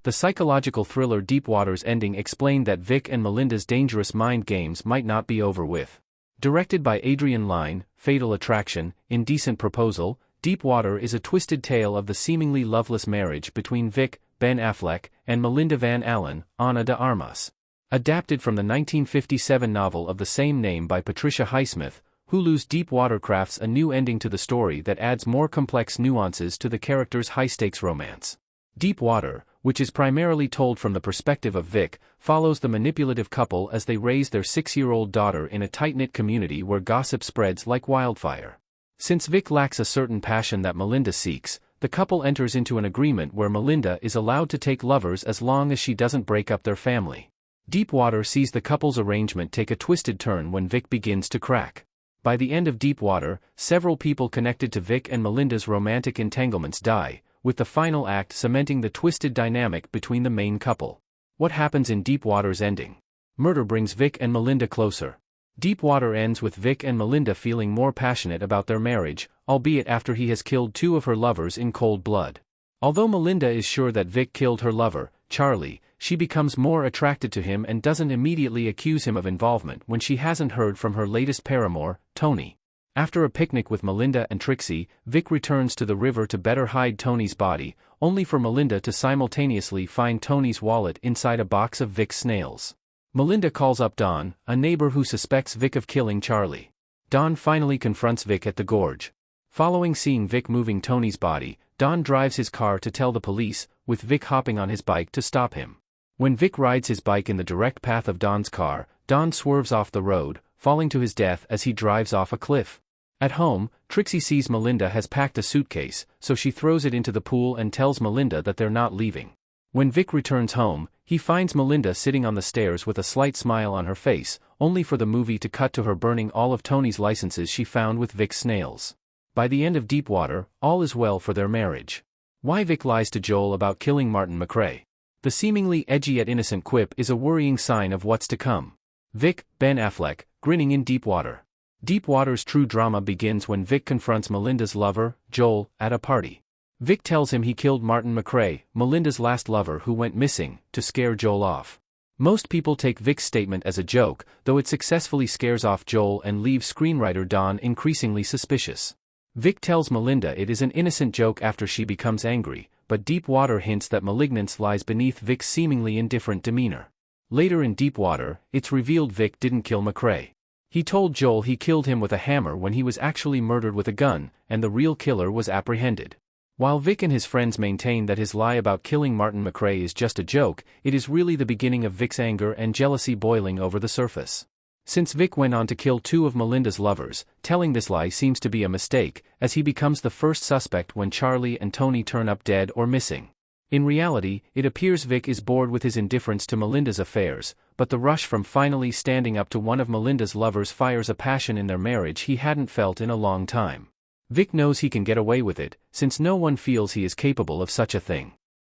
The psychological thriller Deepwater's ending explained that Vic and Melinda's dangerous mind games might not be over with. Directed by Adrian Lyne, Fatal Attraction, Indecent Proposal, Deepwater is a twisted tale of the seemingly loveless marriage between Vic, Ben Affleck, and Melinda Van Allen, Ana de Armas. Adapted from the 1957 novel of the same name by Patricia Highsmith, Hulu's Deepwater crafts a new ending to the story that adds more complex nuances to the characters' high-stakes romance. Deepwater, which is primarily told from the perspective of Vic, follows the manipulative couple as they raise their 6-year-old daughter in a tight-knit community where gossip spreads like wildfire. Since Vic lacks a certain passion that Melinda seeks, the couple enters into an agreement where Melinda is allowed to take lovers as long as she doesn't break up their family. Deepwater sees the couple's arrangement take a twisted turn when Vic begins to crack. By the end of Deepwater, several people connected to Vic and Melinda's romantic entanglements die, with the final act cementing the twisted dynamic between the main couple. What happens in Deepwater's ending? Murder brings Vic and Melinda closer. Deepwater ends with Vic and Melinda feeling more passionate about their marriage, albeit after he has killed 2 of her lovers in cold blood. Although Melinda is sure that Vic killed her lover, Charlie, she becomes more attracted to him and doesn't immediately accuse him of involvement when she hasn't heard from her latest paramour, Tony. After a picnic with Melinda and Trixie, Vic returns to the river to better hide Tony's body, only for Melinda to simultaneously find Tony's wallet inside a box of Vic's snails. Melinda calls up Don, a neighbor who suspects Vic of killing Charlie. Don finally confronts Vic at the gorge. Following seeing Vic moving Tony's body, Don drives his car to tell the police, with Vic hopping on his bike to stop him. When Vic rides his bike in the direct path of Don's car, Don swerves off the road, falling to his death as he drives off a cliff. At home, Trixie sees Melinda has packed a suitcase, so she throws it into the pool and tells Melinda that they're not leaving. When Vic returns home, he finds Melinda sitting on the stairs with a slight smile on her face, only for the movie to cut to her burning all of Tony's licenses she found with Vic's snails. By the end of Deepwater, all is well for their marriage. Why Vic lies to Joel about killing Martin McRae? The seemingly edgy yet innocent quip is a worrying sign of what's to come. Vic, Ben Affleck, grinning in Deepwater. Deepwater's true drama begins when Vic confronts Melinda's lover, Joel, at a party. Vic tells him he killed Martin McRae, Melinda's last lover who went missing, to scare Joel off. Most people take Vic's statement as a joke, though it successfully scares off Joel and leaves screenwriter Don increasingly suspicious. Vic tells Melinda it is an innocent joke after she becomes angry, but Deepwater hints that malignance lies beneath Vic's seemingly indifferent demeanor. Later in Deepwater, it's revealed Vic didn't kill McRae. He told Joel he killed him with a hammer when he was actually murdered with a gun, and the real killer was apprehended. While Vic and his friends maintain that his lie about killing Martin McRae is just a joke, it is really the beginning of Vic's anger and jealousy boiling over the surface. Since Vic went on to kill 2 of Melinda's lovers, telling this lie seems to be a mistake, as he becomes the first suspect when Charlie and Tony turn up dead or missing. In reality, it appears Vic is bored with his indifference to Melinda's affairs, but the rush from finally standing up to one of Melinda's lovers fires a passion in their marriage he hadn't felt in a long time. Vic knows he can get away with it, since no one feels he is capable of such a thing.